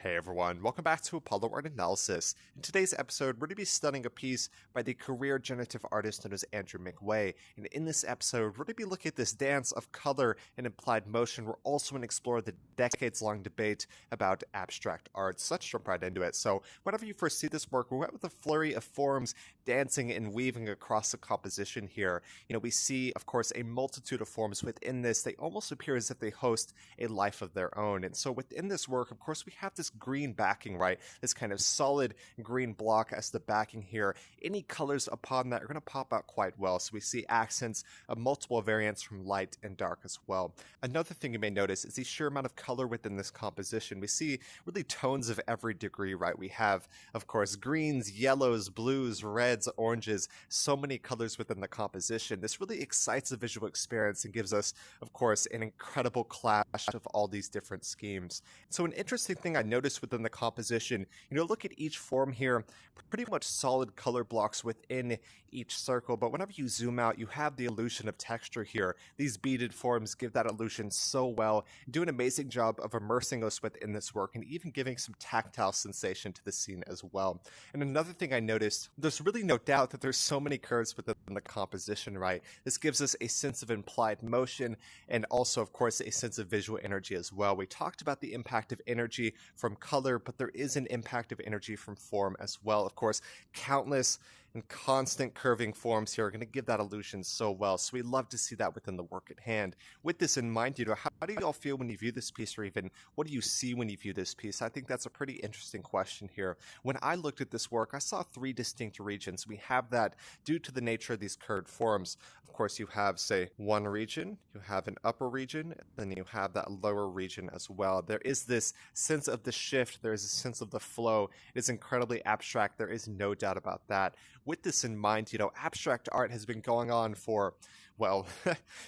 Hey everyone, welcome back to Apollo Art Analysis. In today's episode, we're going to be studying a piece by the career generative artist known as Andrew McWhae. And in this episode, we're going to be looking at this dance of color and implied motion. We're also going to explore the decades-long debate about abstract art. So let's jump right into it. So whenever you first see this work, we went with a flurry of forms dancing and weaving across the composition here. We see, of course, a multitude of forms within this. They almost appear as if they host a life of their own. And so within this work, of course, we have this green backing, right? This kind of solid green block as the backing here. Any colors upon that are going to pop out quite well. So we see accents of multiple variants from light and dark as well. Another thing you may notice is the sheer amount of color within this composition. We see really tones of every degree, right? We have, of course, greens, yellows, blues, reds, oranges, so many colors within the composition. This really excites the visual experience and gives us, of course, an incredible clash of all these different schemes. So an interesting thing I noticed within the composition, look at each form here, pretty much solid color blocks within each circle, but whenever you zoom out, you have the illusion of texture here. These beaded forms give that illusion so well, do an amazing job of immersing us within this work and even giving some tactile sensation to the scene as well. And another thing I noticed, there's really no doubt that there's so many curves within the composition, right? This gives us a sense of implied motion and also, of course, a sense of visual energy as well. We talked about the impact of energy from color, but there is an impact of energy from form as well. Of course, countless and constant curving forms here are going to give that illusion so well. So we love to see that within the work at hand. With this in mind, how do you all feel when you view this piece, or even what do you see when you view this piece? I think that's a pretty interesting question here. When I looked at this work, I saw three distinct regions. We have that due to the nature of these curved forms. Of course, you have, say, one region, you have an upper region, then you have that lower region as well. There is this sense of the shift. There is a sense of the flow. It is incredibly abstract. There is no doubt about that. With this in mind, abstract art has been going on for, well,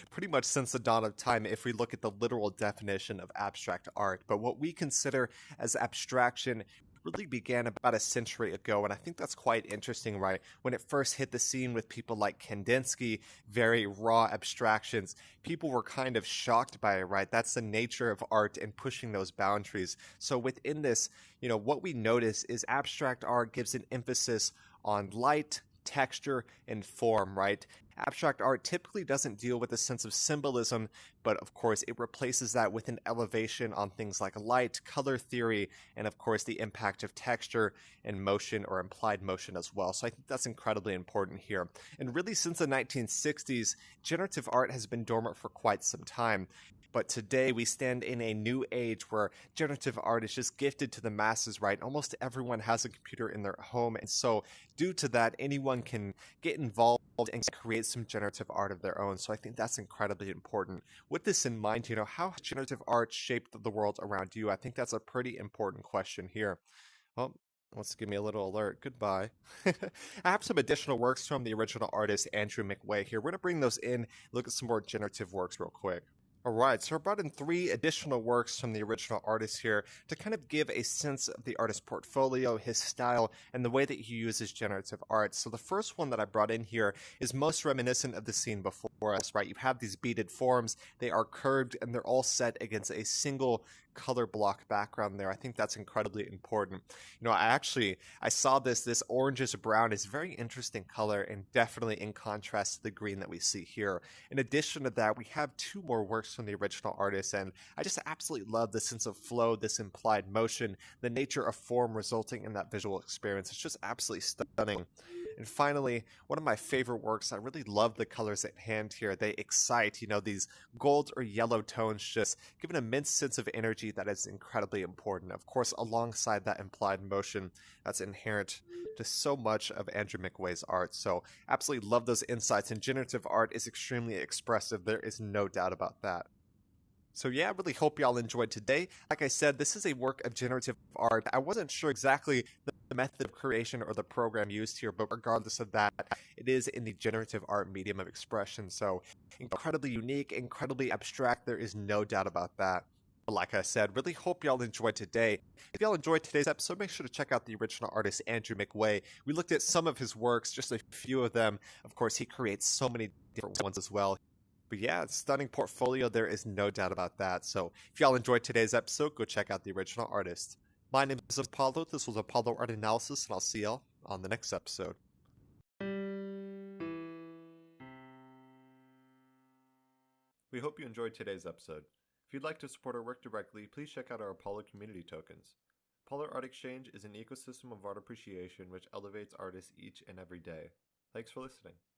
pretty much since the dawn of time if we look at the literal definition of abstract art. But what we consider as abstraction really began about a century ago, and I think that's quite interesting, right? When it first hit the scene with people like Kandinsky, very raw abstractions, people were kind of shocked by it, right? That's the nature of art and pushing those boundaries. So within this, what we notice is abstract art gives an emphasis on light, texture, and form, right? Abstract art typically doesn't deal with a sense of symbolism, but of course it replaces that with an elevation on things like light, color theory, and of course the impact of texture and motion or implied motion as well. So I think that's incredibly important here. And really since the 1960s, generative art has been dormant for quite some time. But today we stand in a new age where generative art is just gifted to the masses, right? Almost everyone has a computer in their home. And so due to that, anyone can get involved and create some generative art of their own. So I think that's incredibly important. With this in mind, how has generative art shaped the world around you? I think that's a pretty important question here. Well, wants to give me a little alert. Goodbye. I have some additional works from the original artist, Andrew McWhae here. We're going to bring those in, look at some more generative works real quick. Alright, so I brought in three additional works from the original artist here to kind of give a sense of the artist's portfolio, his style, and the way that he uses generative art. So the first one that I brought in here is most reminiscent of the scene before us, right? You have these beaded forms, they are curved, and they're all set against a single color block background there. I think that's incredibly important. I saw this orangish brown is very interesting color and definitely in contrast to the green that we see here. In addition to that, we have two more works from the original artist, and I just absolutely love the sense of flow, this implied motion, the nature of form resulting in that visual experience. It's just absolutely stunning. And finally, one of my favorite works, I really love the colors at hand here. They excite, these gold or yellow tones just give an immense sense of energy that is incredibly important. Of course, alongside that implied motion that's inherent to so much of Andrew McWhae's art. So absolutely love those insights, and generative art is extremely expressive. There is no doubt about that. So yeah, I really hope y'all enjoyed today. Like I said, this is a work of generative art. I wasn't sure exactly the method of creation or the program used here, but regardless of that, it is in the generative art medium of expression. So incredibly unique, incredibly abstract. There is no doubt about that. But like I said, really hope y'all enjoyed today. If y'all enjoyed today's episode, make sure to check out the original artist, Andrew McWhae. We looked at some of his works, just a few of them. Of course, he creates so many different ones as well. But yeah, stunning portfolio. There is no doubt about that. So if y'all enjoyed today's episode, go check out the original artist. My name is Apollo. This was Apollo Art Analysis, and I'll see y'all on the next episode. We hope you enjoyed today's episode. If you'd like to support our work directly, please check out our Apollo community tokens. Apollo Art Exchange is an ecosystem of art appreciation which elevates artists each and every day. Thanks for listening.